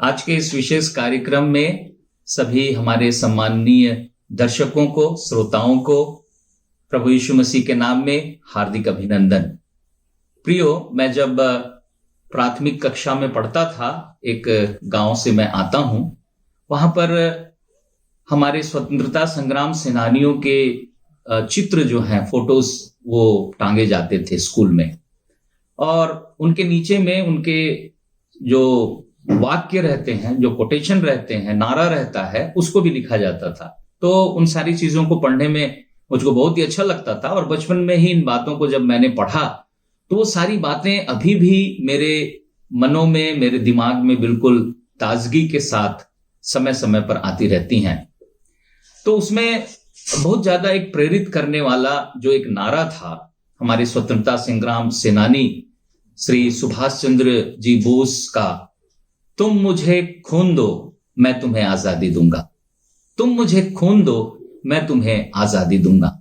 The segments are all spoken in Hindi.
आज के इस विशेष कार्यक्रम में सभी हमारे सम्माननीय दर्शकों को, श्रोताओं को प्रभु यीशु मसीह के नाम में हार्दिक अभिनंदन। प्रियो, मैं जब प्राथमिक कक्षा में पढ़ता था, एक गांव से मैं आता हूं, वहां पर हमारे स्वतंत्रता संग्राम सेनानियों के चित्र जो हैं, फोटोज, वो टांगे जाते थे स्कूल में, और उनके नीचे में उनके जो वाक्य रहते हैं, जो कोटेशन रहते हैं, नारा रहता है, उसको भी लिखा जाता था। तो उन सारी चीजों को पढ़ने में मुझको बहुत ही अच्छा लगता था, और बचपन में ही इन बातों को जब मैंने पढ़ा तो वो सारी बातें अभी भी मेरे मनों में, मेरे दिमाग में बिल्कुल ताजगी के साथ समय समय पर आती रहती हैं। तो उसमें बहुत ज्यादा एक प्रेरित करने वाला जो एक नारा था, हमारे स्वतंत्रता संग्राम सेनानी श्री सुभाष चंद्र जी बोस का, तुम मुझे खून दो मैं तुम्हें आजादी दूंगा, तुम मुझे खून दो मैं तुम्हें आजादी दूंगा।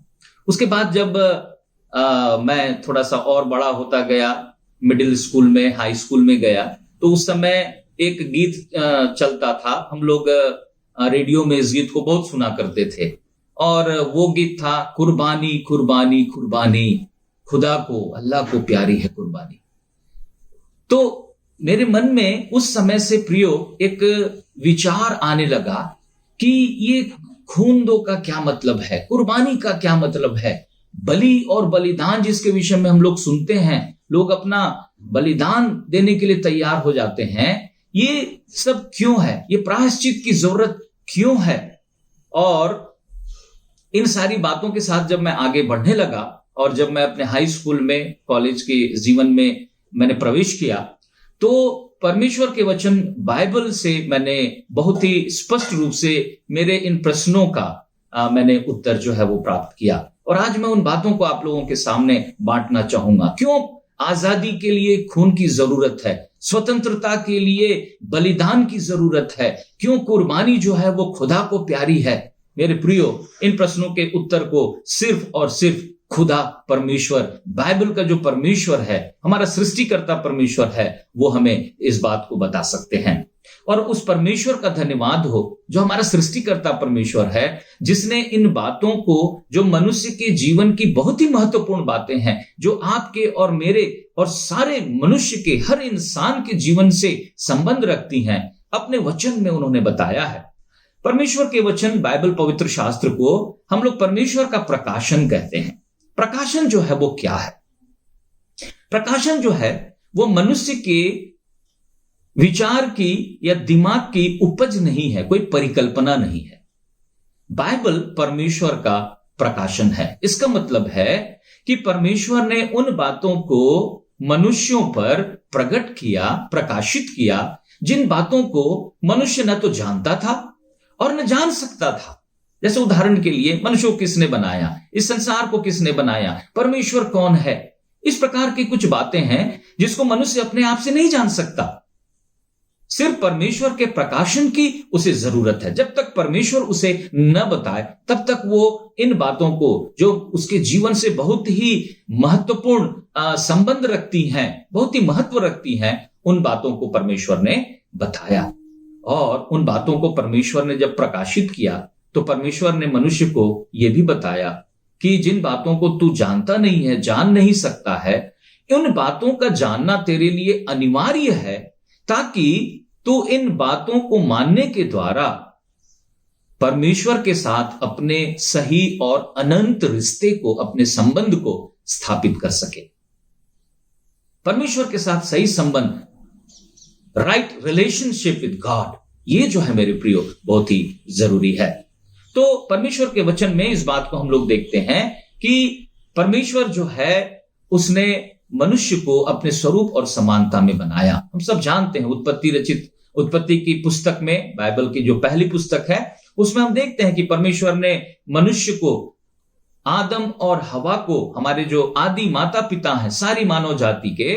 उसके बाद जब मैं थोड़ा सा और बड़ा होता गया, मिडिल स्कूल में, हाई स्कूल में गया, तो उस समय एक गीत चलता था। हम लोग रेडियो में इस गीत को बहुत सुना करते थे, और वो गीत था, कुर्बानी कुर्बानी कुर्बानी, खुदा को, अल्लाह को प्यारी है कुर्बानी। तो मेरे मन में उस समय से प्रियो एक विचार आने लगा कि ये खून दो का क्या मतलब है, कुर्बानी का क्या मतलब है, बलि और बलिदान जिसके विषय में हम लोग सुनते हैं, लोग अपना बलिदान देने के लिए तैयार हो जाते हैं, ये सब क्यों है, ये प्रायश्चित की जरूरत क्यों है। और इन सारी बातों के साथ जब मैं आगे बढ़ने लगा, और जब मैं अपने हाई स्कूल में, कॉलेज के जीवन में मैंने प्रवेश किया, तो परमेश्वर के वचन बाइबल से मैंने बहुत ही स्पष्ट रूप से मेरे इन प्रश्नों का मैंने उत्तर जो है वो प्राप्त किया। और आज मैं उन बातों को आप लोगों के सामने बांटना चाहूंगा। क्यों आजादी के लिए खून की जरूरत है, स्वतंत्रता के लिए बलिदान की जरूरत है, क्यों कुर्बानी जो है वो खुदा को प्यारी है। मेरे प्रियो, इन प्रश्नों के उत्तर को सिर्फ और सिर्फ खुदा परमेश्वर, बाइबल का जो परमेश्वर है, हमारा सृष्टिकर्ता परमेश्वर है, वो हमें इस बात को बता सकते हैं। और उस परमेश्वर का धन्यवाद हो जो हमारा सृष्टिकर्ता परमेश्वर है, जिसने इन बातों को, जो मनुष्य के जीवन की बहुत ही महत्वपूर्ण बातें हैं, जो आपके और मेरे और सारे मनुष्य के, हर इंसान के जीवन से संबंध रखती हैं, अपने वचन में उन्होंने बताया है। परमेश्वर के वचन, बाइबल, पवित्र शास्त्र को हम लोग परमेश्वर का प्रकाशन कहते हैं। प्रकाशन जो है वो क्या है? प्रकाशन जो है वो मनुष्य के विचार की या दिमाग की उपज नहीं है, कोई परिकल्पना नहीं है। बाइबल परमेश्वर का प्रकाशन है। इसका मतलब है कि परमेश्वर ने उन बातों को मनुष्यों पर प्रकट किया, प्रकाशित किया, जिन बातों को मनुष्य न तो जानता था और न जान सकता था। जैसे उदाहरण के लिए, मनुष्य को किसने बनाया, इस संसार को किसने बनाया, परमेश्वर कौन है, इस प्रकार की कुछ बातें हैं जिसको मनुष्य अपने आप से नहीं जान सकता। सिर्फ परमेश्वर के प्रकाशन की उसे जरूरत है। जब तक परमेश्वर उसे न बताए, तब तक वो इन बातों को, जो उसके जीवन से बहुत ही महत्वपूर्ण संबंध रखती हैं, बहुत ही महत्व रखती हैं, उन बातों को परमेश्वर ने बताया। और उन बातों को परमेश्वर ने जब प्रकाशित किया, तो परमेश्वर ने मनुष्य को यह भी बताया कि जिन बातों को तू जानता नहीं है, जान नहीं सकता है, उन बातों का जानना तेरे लिए अनिवार्य है, ताकि तू इन बातों को मानने के द्वारा परमेश्वर के साथ अपने सही और अनंत रिश्ते को, अपने संबंध को स्थापित कर सके। परमेश्वर के साथ सही संबंध, राइट रिलेशनशिप विद गॉड, ये जो है मेरे प्रियो बहुत ही जरूरी है। तो परमेश्वर के वचन में इस बात को हम लोग देखते हैं कि परमेश्वर जो है उसने मनुष्य को अपने स्वरूप और समानता में बनाया। हम सब जानते हैं, उत्पत्ति की पुस्तक में, बाइबल की जो पहली पुस्तक है, उसमें हम देखते हैं कि परमेश्वर ने मनुष्य को, आदम और हवा को, हमारे जो आदि माता पिता हैं सारी मानव जाति के,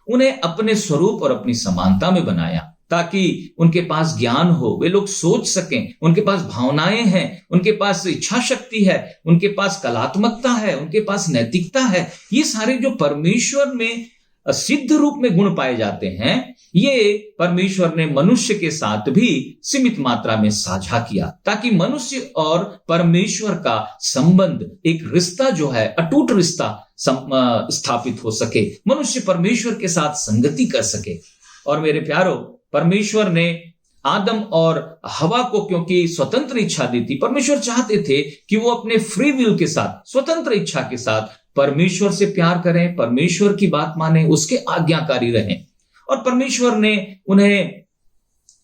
उन्हें अपने स्वरूप और अपनी समानता में बनाया, ताकि उनके पास ज्ञान हो, वे लोग सोच सकें, उनके पास भावनाएं हैं, उनके पास इच्छा शक्ति है, उनके पास कलात्मकता है, उनके पास नैतिकता है। ये सारे जो परमेश्वर में सिद्ध रूप में गुण पाए जाते हैं, ये परमेश्वर ने मनुष्य के साथ भी सीमित मात्रा में साझा किया, ताकि मनुष्य और परमेश्वर का संबंध, एक रिश्ता जो है, अटूट रिश्ता स्थापित हो सके, मनुष्य परमेश्वर के साथ संगति कर सके। और मेरे प्यारो, परमेश्वर ने आदम और हवा को क्योंकि स्वतंत्र इच्छा दी थी, परमेश्वर चाहते थे कि वो अपने फ्री विल के साथ, स्वतंत्र इच्छा के साथ परमेश्वर से प्यार करें, परमेश्वर की बात माने, उसके आज्ञाकारी रहें। और परमेश्वर ने उन्हें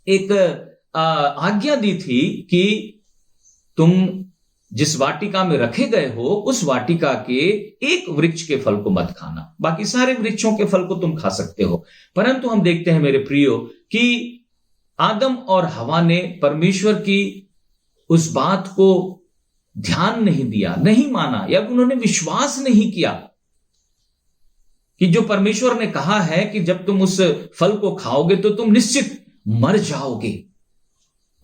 एक आज्ञा दी थी कि तुम जिस वाटिका में रखे गए हो, उस वाटिका के एक वृक्ष के फल को मत खाना, बाकी सारे वृक्षों के फल को तुम खा सकते हो। परंतु हम देखते हैं मेरे प्रियो कि आदम और हवा ने परमेश्वर की उस बात को ध्यान नहीं दिया, नहीं माना, या उन्होंने विश्वास नहीं किया कि जो परमेश्वर ने कहा है कि जब तुम उस फल को खाओगे तो तुम निश्चित मर जाओगे।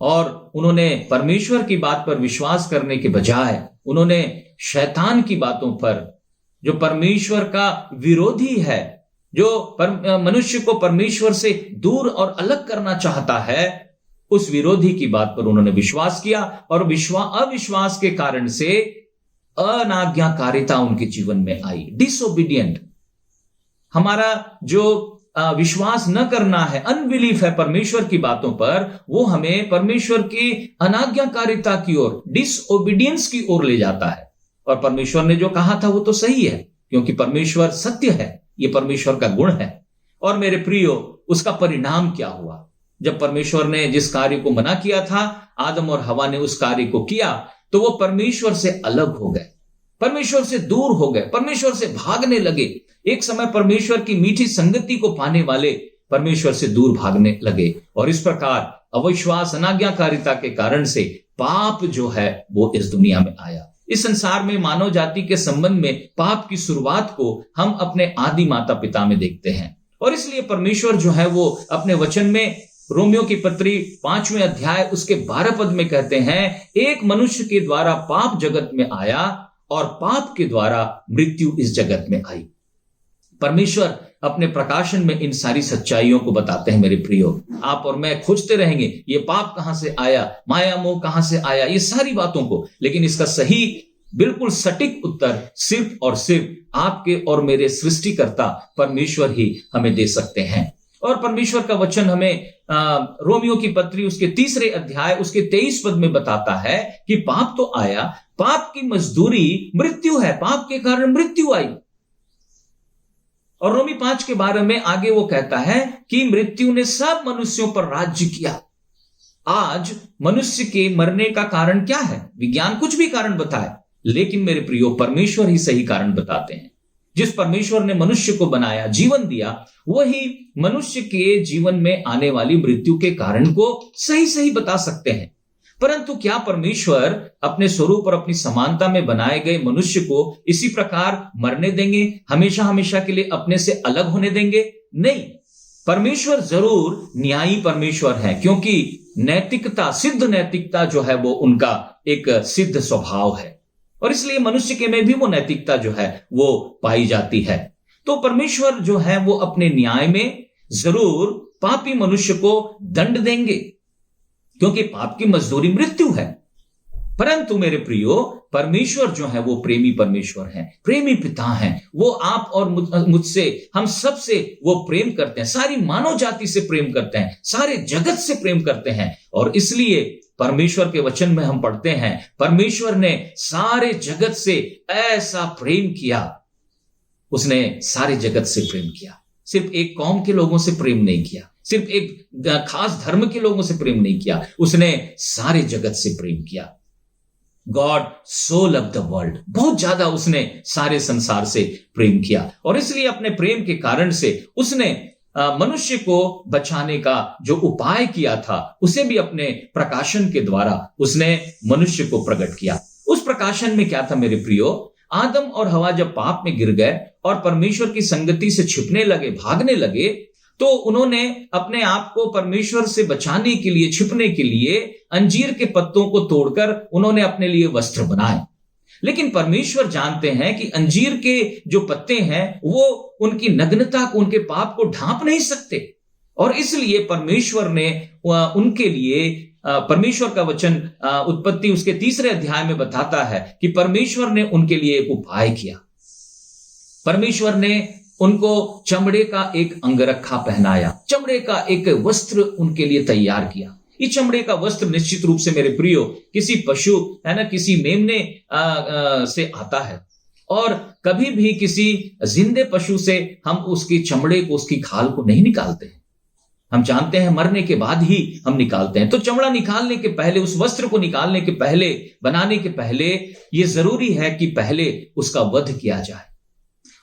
और उन्होंने परमेश्वर की बात पर विश्वास करने के बजाय उन्होंने शैतान की बातों पर, जो परमेश्वर का विरोधी है, जो मनुष्य को परमेश्वर से दूर और अलग करना चाहता है, उस विरोधी की बात पर उन्होंने विश्वास किया। और अविश्वास के कारण से अनाज्ञाकारिता उनके जीवन में आई, डिसोबीडियंट। हमारा जो विश्वास न करना है, अनबिलीफ है परमेश्वर की बातों पर, वो हमें परमेश्वर की अनाज्ञाकारिता की ओर, डिसओबीडियंस की ओर ले जाता है। और परमेश्वर ने जो कहा था वो तो सही है, क्योंकि परमेश्वर सत्य है, ये परमेश्वर का गुण है। और मेरे प्रियो, उसका परिणाम क्या हुआ? जब परमेश्वर ने जिस कार्य को मना किया था, आदम और हवा ने उस कार्य को किया, तो वो परमेश्वर से अलग हो गए, परमेश्वर से दूर हो गए, परमेश्वर से भागने लगे। एक समय परमेश्वर की मीठी संगति को पाने वाले परमेश्वर से दूर भागने लगे। और इस प्रकार अविश्वास, अनाज्ञाकारिता के कारण से पाप जो है वो इस दुनिया में आया। इस संसार में मानव जाति के संबंध में पाप की शुरुआत को हम अपने आदि माता पिता में देखते हैं। और इसलिए परमेश्वर जो है वो अपने वचन में रोमियो की पत्री 5वें अध्याय उसके 12 पद में कहते हैं, एक मनुष्य के द्वारा पाप जगत में आया और पाप के द्वारा मृत्यु इस जगत में आई। परमेश्वर अपने प्रकाशन में इन सारी सच्चाइयों को बताते हैं। मेरे प्रियो, आप और मैं खोजते रहेंगे ये पाप कहां से आया, माया मोह कहां से आया, ये सारी बातों को, लेकिन इसका सही, बिल्कुल सटीक उत्तर सिर्फ और सिर्फ आपके और मेरे सृष्टिकर्ता परमेश्वर ही हमें दे सकते हैं। और परमेश्वर का वचन हमें रोमियो की पत्री उसके 3 अध्याय उसके 23 पद में बताता है कि पाप तो आया, पाप की मजदूरी मृत्यु है, पाप के कारण मृत्यु आई। और रोमी 5 के 12 में आगे वो कहता है कि मृत्यु ने सब मनुष्यों पर राज्य किया। आज मनुष्य के मरने का कारण क्या है? विज्ञान कुछ भी कारण बताए, लेकिन मेरे प्रियो, परमेश्वर ही सही कारण बताते हैं। जिस परमेश्वर ने मनुष्य को बनाया, जीवन दिया, वही मनुष्य के जीवन में आने वाली मृत्यु के कारण को सही सही बता सकते हैं। परंतु क्या परमेश्वर अपने स्वरूप और अपनी समानता में बनाए गए मनुष्य को इसी प्रकार मरने देंगे, हमेशा हमेशा के लिए अपने से अलग होने देंगे? नहीं। परमेश्वर जरूर न्यायी परमेश्वर है, क्योंकि नैतिकता, सिद्ध नैतिकता जो है वो उनका एक सिद्ध स्वभाव है, और इसलिए मनुष्य के में भी वो नैतिकता जो है वो पाई जाती है। तो परमेश्वर जो है वो अपने न्याय में जरूर पापी मनुष्य को दंड देंगे, क्योंकि पाप की मजदूरी मृत्यु है। परंतु मेरे प्रियो, परमेश्वर जो है वो प्रेमी परमेश्वर है, प्रेमी पिता है। वो आप और मुझसे, हम सब से वो प्रेम करते हैं, सारी मानव जाति से प्रेम करते हैं, सारे जगत से प्रेम करते हैं। और इसलिए परमेश्वर के वचन में हम पढ़ते हैं, परमेश्वर ने सारे जगत से ऐसा प्रेम किया, उसने सारे जगत से प्रेम किया। सिर्फ एक कौम के लोगों से प्रेम नहीं किया, सिर्फ एक खास धर्म के लोगों से प्रेम नहीं किया, उसने सारे जगत से प्रेम किया। God so love the world, बहुत ज्यादा उसने सारे संसार से प्रेम किया। और इसलिए अपने प्रेम के कारण से उसने मनुष्य को बचाने का जो उपाय किया था, उसे भी अपने प्रकाशन के द्वारा उसने मनुष्य को प्रकट किया। उस प्रकाशन में क्या था मेरे प्रियो? आदम और हवा जब पाप में गिर गए और परमेश्वर की संगति से छिपने लगे, भागने लगे, तो उन्होंने अपने आप को परमेश्वर से बचाने के लिए, छिपने के लिए अंजीर के पत्तों को तोड़कर उन्होंने अपने लिए वस्त्र बनाए। लेकिन परमेश्वर जानते हैं कि अंजीर के जो पत्ते हैं वो उनकी नग्नता को, उनके पाप को ढांप नहीं सकते। और इसलिए परमेश्वर ने उनके लिए, परमेश्वर का वचन उत्पत्ति उसके 3 अध्याय में बताता है कि परमेश्वर ने उनके लिए एक उपाय किया। परमेश्वर ने उनको चमड़े का एक अंगरखा पहनाया, चमड़े का एक वस्त्र उनके लिए तैयार किया। ये चमड़े का वस्त्र निश्चित रूप से मेरे प्रियो किसी पशु है ना, किसी मेमने से आता है। और कभी भी किसी जिंदे पशु से हम उसकी चमड़े को, उसकी खाल को नहीं निकालते हैं। हम जानते हैं मरने के बाद ही हम निकालते हैं। तो चमड़ा निकालने के पहले, उस वस्त्र को निकालने के पहले, बनाने के पहले ये जरूरी है कि पहले उसका वध किया जाए।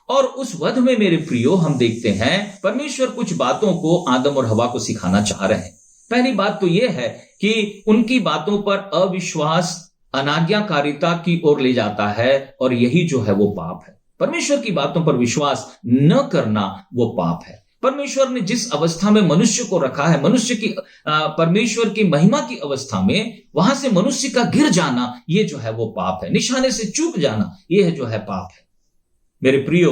और उस वध में मेरे प्रियो हम देखते हैं परमेश्वर कुछ बातों को आदम और हवा को सिखाना चाह रहे हैं। पहली बात तो यह है कि उनकी बातों पर अविश्वास अनाज्ञाकारिता की ओर ले जाता है, और यही जो है वो पाप है। परमेश्वर की बातों पर विश्वास न करना वो पाप है। परमेश्वर ने जिस अवस्था में मनुष्य को रखा है, मनुष्य की परमेश्वर की महिमा की अवस्था में, वहां से मनुष्य का गिर जाना ये जो है वो पाप है। निशाने से चूक जाना यह जो है पाप है। मेरे प्रियो,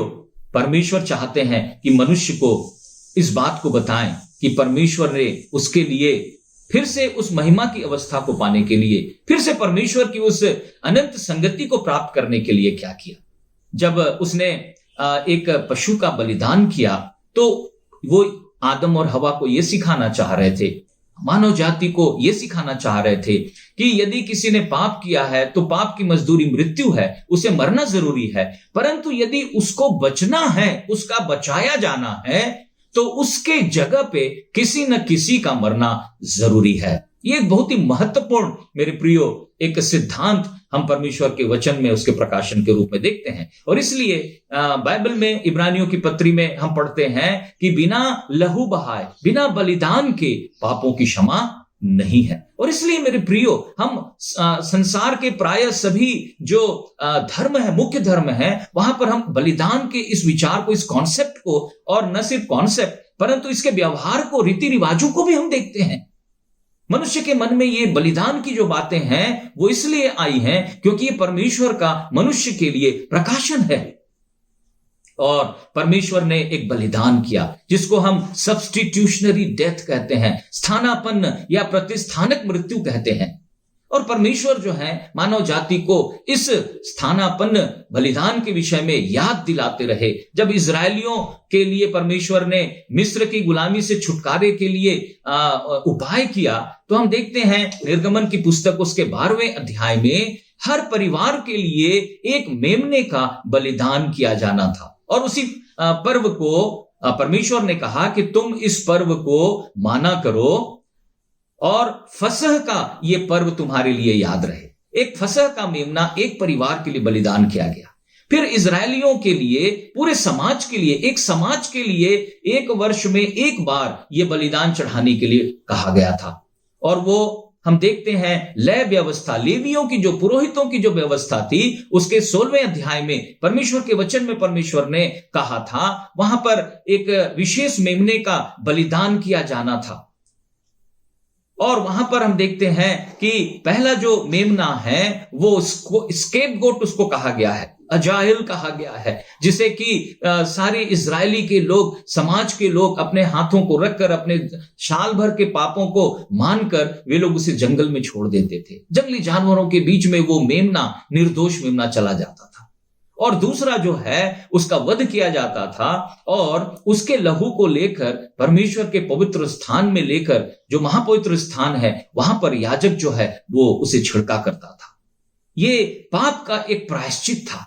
परमेश्वर चाहते हैं कि मनुष्य को इस बात को बताएं कि परमेश्वर ने उसके लिए फिर से उस महिमा की अवस्था को पाने के लिए, फिर से परमेश्वर की उस अनंत संगति को प्राप्त करने के लिए क्या किया। जब उसने एक पशु का बलिदान किया तो वो आदम और हवा को यह सिखाना चाह रहे थे, मानव जाति को यह सिखाना चाह रहे थे कि यदि किसी ने पाप किया है तो पाप की मजदूरी मृत्यु है, उसे मरना जरूरी है। परंतु यदि उसको बचना है, उसका बचाया जाना है, तो उसके जगह पे किसी न किसी का मरना जरूरी है। ये एक बहुत ही महत्वपूर्ण मेरे प्रियो एक सिद्धांत हम परमेश्वर के वचन में उसके प्रकाशन के रूप में देखते हैं। और इसलिए बाइबल में इब्रानियों की पत्री में हम पढ़ते हैं कि बिना लहू बहाए, बिना बलिदान के पापों की क्षमा नहीं है। और इसलिए मेरे प्रियो, हम संसार के प्राय सभी जो धर्म है, मुख्य धर्म है, वहां पर हम बलिदान के इस विचार को, इस कॉन्सेप्ट को, और न सिर्फ कॉन्सेप्ट परंतु इसके व्यवहार को, रीति रिवाजों को भी हम देखते हैं। मनुष्य के मन में ये बलिदान की जो बातें हैं वो इसलिए आई हैं क्योंकि ये परमेश्वर का मनुष्य के लिए प्रकाशन है। और परमेश्वर ने एक बलिदान किया जिसको हम सब्स्टिट्यूशनरी डेथ कहते हैं, स्थानापन्न या प्रतिस्थानक मृत्यु कहते हैं। और परमेश्वर जो है मानव जाति को इस स्थानापन्न बलिदान के विषय में याद दिलाते रहे। जब इजरायलियों के लिए परमेश्वर ने मिस्र की गुलामी से छुटकारे के लिए उपाय किया, तो हम देखते हैं निर्गमन की पुस्तक उसके 12वें अध्याय में हर परिवार के लिए एक मेमने का बलिदान किया जाना था। और उसी पर्व को परमेश्वर ने कहा कि तुम इस पर्व को माना करो और फसह का ये पर्व तुम्हारे लिए याद रहे। एक फसह का मेमना एक परिवार के लिए बलिदान किया गया। फिर इजरायलियों के लिए, पूरे समाज के लिए, एक समाज के लिए एक वर्ष में एक बार ये बलिदान चढ़ाने के लिए कहा गया था। और वो हम देखते हैं लय व्यवस्था, लेवियों की जो, पुरोहितों की जो व्यवस्था थी, उसके 16वें अध्याय में परमेश्वर के वचन में परमेश्वर ने कहा था, वहां पर एक विशेष मेमने का बलिदान किया जाना था। और वहां पर हम देखते हैं कि पहला जो मेमना है वो उसको स्केपगोट उसको कहा गया है, अजाहिल कहा गया है, जिसे कि सारे इजरायली के लोग, समाज के लोग अपने हाथों को रखकर, अपने साल भर के पापों को मानकर वे लोग उसे जंगल में छोड़ देते थे। जंगली जानवरों के बीच में वो मेमना, निर्दोष मेमना चला जाता था। और दूसरा जो है उसका वध किया जाता था और उसके लहू को लेकर परमेश्वर के पवित्र स्थान में लेकर, जो महापवित्र स्थान है, वहां पर याजक जो है वो उसे छिड़का करता था। ये पाप का एक प्रायश्चित था,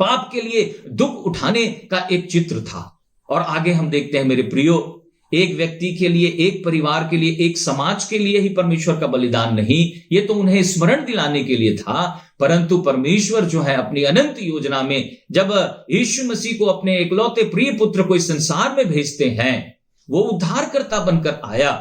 पाप के लिए दुख उठाने का एक चित्र था। और आगे हम देखते हैं मेरे प्रियो, एक व्यक्ति के लिए, एक परिवार के लिए, एक समाज के लिए ही परमेश्वर का बलिदान नहीं, ये तो उन्हें स्मरण दिलाने के लिए था। परंतु परमेश्वर जो है अपनी अनंत योजना में जब यीशु मसीह को, अपने इकलौते प्रिय पुत्र को इस संसार में भेजते हैं, वो उद्धारकर्ता बनकर आया,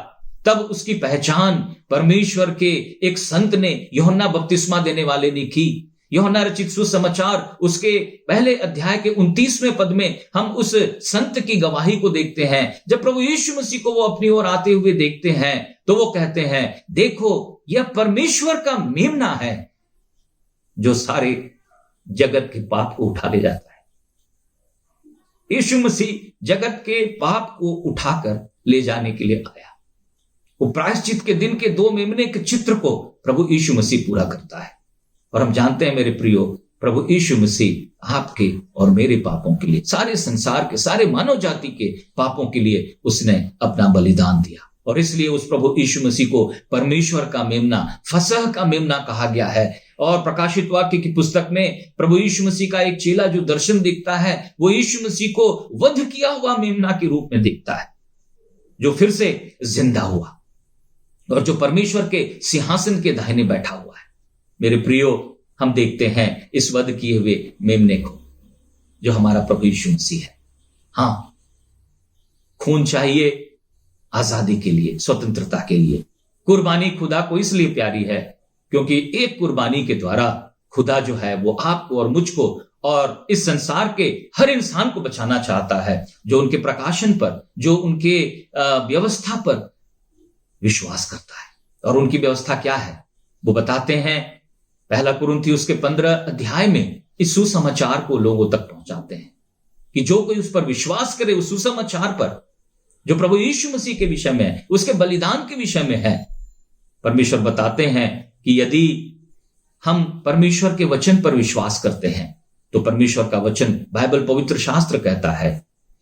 तब उसकी पहचान परमेश्वर के एक संत ने, यूहन्ना बपतिस्मा देने वाले ने की। यूहन्ना रचित सुसमाचार उसके पहले अध्याय के 29वें पद में हम उस संत की गवाही को देखते हैं। जब प्रभु यीशु मसीह को वो अपनी ओर आते हुए देखते हैं तो वो कहते हैं, देखो यह परमेश्वर का मेमना है जो सारे जगत के पाप को उठा ले जाता है। यीशु मसीह जगत के पाप को उठाकर ले जाने के लिए आया। वो प्रायश्चित के दिन के 2 मेमने के चित्र को प्रभु यीशु मसीह पूरा करता है। और हम जानते हैं मेरे प्रियो, प्रभु यीशु मसीह आपके और मेरे पापों के लिए, सारे संसार के, सारे मानव जाति के पापों के लिए उसने अपना बलिदान दिया। और इसलिए उस प्रभु यीशु मसीह को परमेश्वर का मेमना, फसह का मेमना कहा गया है। और प्रकाशित वाक्य की पुस्तक में प्रभु यीशु मसीह का एक चेला जो दर्शन दिखता है, वो यीशु मसीह को वध किया हुआ मेमना के रूप में दिखता है, जो फिर से जिंदा हुआ और जो परमेश्वर के सिंहासन के दाहिने बैठा हुआ है। मेरे प्रियो, हम देखते हैं इस वध किए हुए मेमने को, जो हमारा प्रभु यीशु मसीह है। हां, खून चाहिए आजादी के लिए, स्वतंत्रता के लिए। कुर्बानी खुदा को इसलिए प्यारी है क्योंकि एक कुर्बानी के द्वारा खुदा जो है वो आपको और मुझको और इस संसार के हर इंसान को बचाना चाहता है, जो उनके प्रकाशन पर, जो उनके व्यवस्था पर विश्वास करता है। और उनकी व्यवस्था क्या है वो बताते हैं। 1 कुरिन्थियों उसके 15 अध्याय में इस सुसमाचार को लोगों तक पहुंचाते हैं कि जो कोई उस पर विश्वास करे, उस सुसमाचार पर जो प्रभु यीशु मसीह के विषय में है, उसके बलिदान के विषय में है। परमेश्वर बताते हैं कि यदि हम परमेश्वर के वचन पर विश्वास करते हैं तो परमेश्वर का वचन, बाइबल, पवित्र शास्त्र कहता है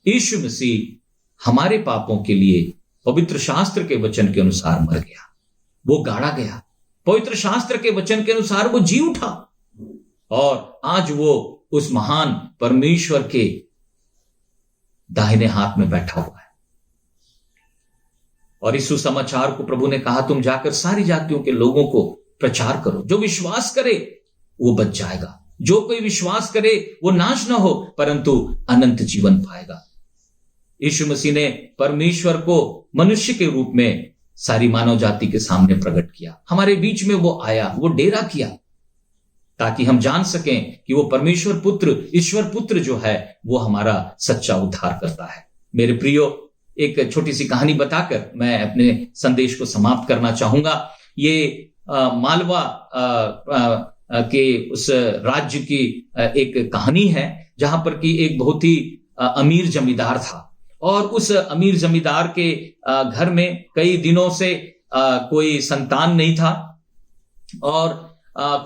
यीशु मसीह हमारे पापों के लिए पवित्र शास्त्र के वचन के अनुसार मर गया, वो गाड़ा गया, पवित्र शास्त्र के वचन के अनुसार वो जी उठा और आज वो उस महान परमेश्वर के दाहिने हाथ में बैठा हुआ है। और इस सुसमाचार को प्रभु ने कहा, तुम जाकर सारी जातियों के लोगों को प्रचार करो। जो विश्वास करे वो बच जाएगा, जो कोई विश्वास करे वो नाश ना हो परंतु अनंत जीवन पाएगा। यीशु मसीह ने परमेश्वर को मनुष्य के रूप में सारी मानव जाति के सामने प्रकट किया। हमारे बीच में वो आया, वो डेरा किया ताकि हम जान सकें कि वो परमेश्वर पुत्र, ईश्वर पुत्र जो है वो हमारा सच्चा उद्धार करता है। मेरे प्रियो, एक छोटी सी कहानी बताकर मैं अपने संदेश को समाप्त करना चाहूंगा। ये मालवा के उस राज्य की एक कहानी है जहां पर कि एक बहुत ही अमीर जमींदार था और उस अमीर जमींदार के घर में कई दिनों से कोई संतान नहीं था और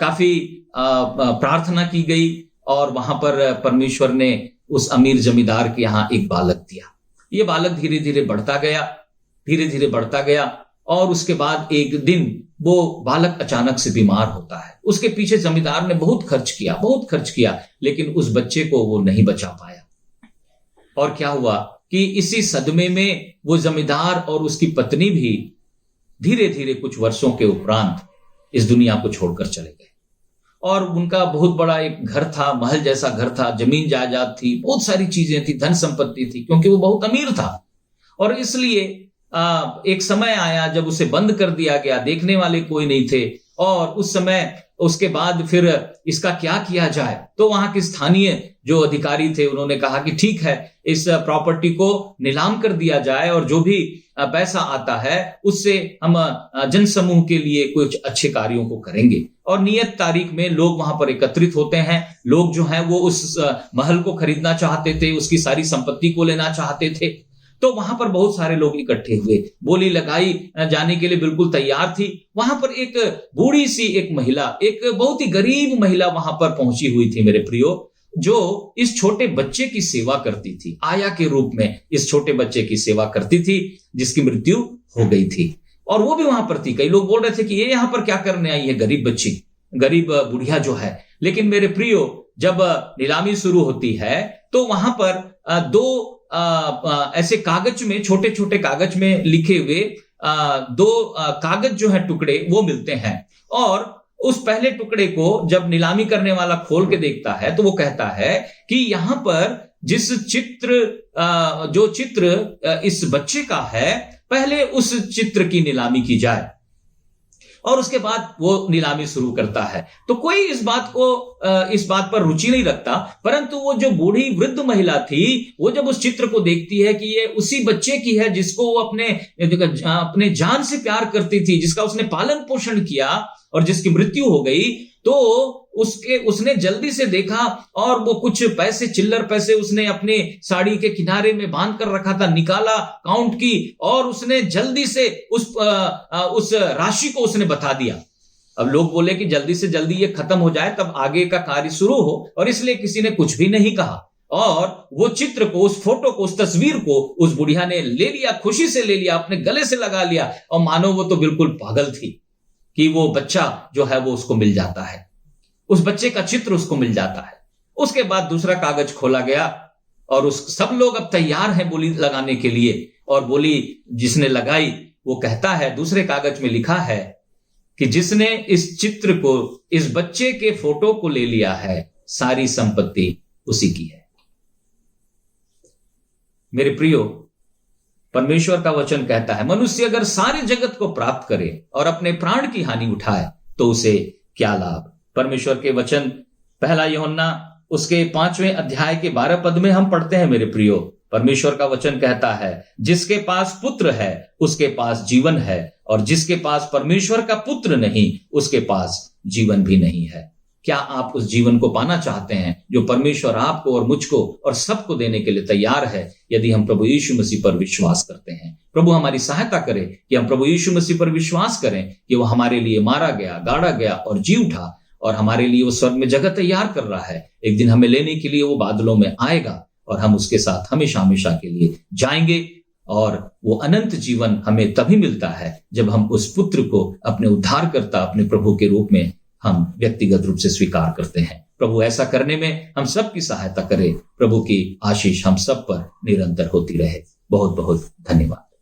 काफी प्रार्थना की गई और वहां पर परमेश्वर ने उस अमीर जमींदार के यहाँ एक बालक दिया। ये बालक धीरे धीरे बढ़ता गया और उसके बाद एक दिन वो बालक अचानक से बीमार होता है। उसके पीछे जमींदार ने बहुत खर्च किया लेकिन उस बच्चे को वो नहीं बचा पाया। और क्या हुआ कि इसी सदमे में वो जमींदार और उसकी पत्नी भी धीरे धीरे कुछ वर्षों के उपरांत इस दुनिया को छोड़कर चले गए। और उनका बहुत बड़ा एक घर था, महल जैसा घर था, जमीन जायदाद थी, बहुत सारी चीजें थी, धन संपत्ति थी, क्योंकि वो बहुत अमीर था। और इसलिए एक समय आया जब उसे बंद कर दिया गया, देखने वाले कोई नहीं थे। और उस समय उसके बाद फिर इसका क्या किया जाए, तो वहां के स्थानीय जो अधिकारी थे उन्होंने कहा कि ठीक है, इस प्रॉपर्टी को नीलाम कर दिया जाए और जो भी पैसा आता है उससे हम जनसमूह के लिए कुछ अच्छे कार्यों को करेंगे। और नियत तारीख में लोग वहां पर एकत्रित होते हैं। लोग जो हैं वो उस महल को खरीदना चाहते थे, उसकी सारी संपत्ति को लेना चाहते थे। तो वहां पर बहुत सारे लोग इकट्ठे हुए, बोली लगाई जाने के लिए बिल्कुल तैयार थी। वहां पर एक बूढ़ी सी एक महिला, एक बहुत ही गरीब महिला वहां पर पहुंची हुई थी मेरे प्रियो, जो इस छोटे बच्चे की सेवा करती थी, आया के रूप में इस छोटे बच्चे की सेवा करती थी जिसकी मृत्यु हो गई थी। और वो भी वहां पर थी। कई लोग बोल रहे थे कि ये यहाँ पर क्या करने आई है, गरीब बच्ची, गरीब बुढ़िया जो है। लेकिन मेरे प्रियो, जब नीलामी शुरू होती है तो वहां पर दो ऐसे कागज में, छोटे छोटे कागज में लिखे हुए दो कागज जो है टुकड़े वो मिलते हैं। और उस पहले टुकड़े को जब नीलामी करने वाला खोल के देखता है तो वो कहता है कि यहां पर जिस जो चित्र इस बच्चे का है, पहले उस चित्र की नीलामी की जाए। और उसके बाद वो नीलामी शुरू करता है। तो कोई इस बात पर रुचि नहीं रखता, परंतु वो जो बूढ़ी वृद्ध महिला थी, वो जब उस चित्र को देखती है कि ये उसी बच्चे की है जिसको वो अपने जान से प्यार करती थी, जिसका उसने पालन पोषण किया और जिसकी मृत्यु हो गई, तो उसने जल्दी से देखा और वो कुछ पैसे, चिल्लर पैसे उसने अपने साड़ी के किनारे में बांध कर रखा था, निकाला, काउंट की और उसने जल्दी से उस राशि को उसने बता दिया। अब लोग बोले कि जल्दी से जल्दी ये खत्म हो जाए तब आगे का कार्य शुरू हो, और इसलिए किसी ने कुछ भी नहीं कहा। और वो चित्र को, उस फोटो को, उस तस्वीर को उस बुढ़िया ने ले लिया, खुशी से ले लिया, अपने गले से लगा लिया, और मानो वो तो बिल्कुल पागल थी कि वो बच्चा जो है वो उसको मिल जाता है, उस बच्चे का चित्र उसको मिल जाता है। उसके बाद दूसरा कागज खोला गया और सब लोग अब तैयार हैं बोली लगाने के लिए, और बोली जिसने लगाई वो कहता है, दूसरे कागज में लिखा है कि जिसने इस चित्र को, इस बच्चे के फोटो को ले लिया है, सारी संपत्ति उसी की है। मेरे प्रियो, परमेश्वर का वचन कहता है, मनुष्य अगर सारे जगत को प्राप्त करे और अपने प्राण की हानि उठाए तो उसे क्या लाभ। परमेश्वर के वचन 1 यूहन्ना उसके 5वें अध्याय के 12 पद में हम पढ़ते हैं, मेरे प्रियो, परमेश्वर का वचन कहता है, जिसके पास पुत्र है उसके पास जीवन है, और जिसके पास परमेश्वर का पुत्र नहीं उसके पास जीवन भी नहीं है। क्या आप उस जीवन को पाना चाहते हैं जो परमेश्वर आपको और मुझको और सबको देने के लिए तैयार है, यदि हम प्रभु यीशु मसीह पर विश्वास करते हैं? प्रभु हमारी सहायता करे कि हम प्रभु यीशु मसीह पर विश्वास करें कि वो हमारे लिए मारा गया, गाड़ा गया और जी उठा, और हमारे लिए वो स्वर्ग में जगह तैयार कर रहा है। एक दिन हमें लेने के लिए वो बादलों में आएगा और हम उसके साथ हमेशा हमेशा के लिए जाएंगे, और वो अनंत जीवन हमें तभी मिलता है जब हम उस पुत्र को अपने उद्धारकर्ता, अपने प्रभु के रूप में हम व्यक्तिगत रूप से स्वीकार करते हैं। प्रभु ऐसा करने में हम सब की सहायता करे। प्रभु की आशीष हम सब पर निरंतर होती रहे। बहुत बहुत धन्यवाद।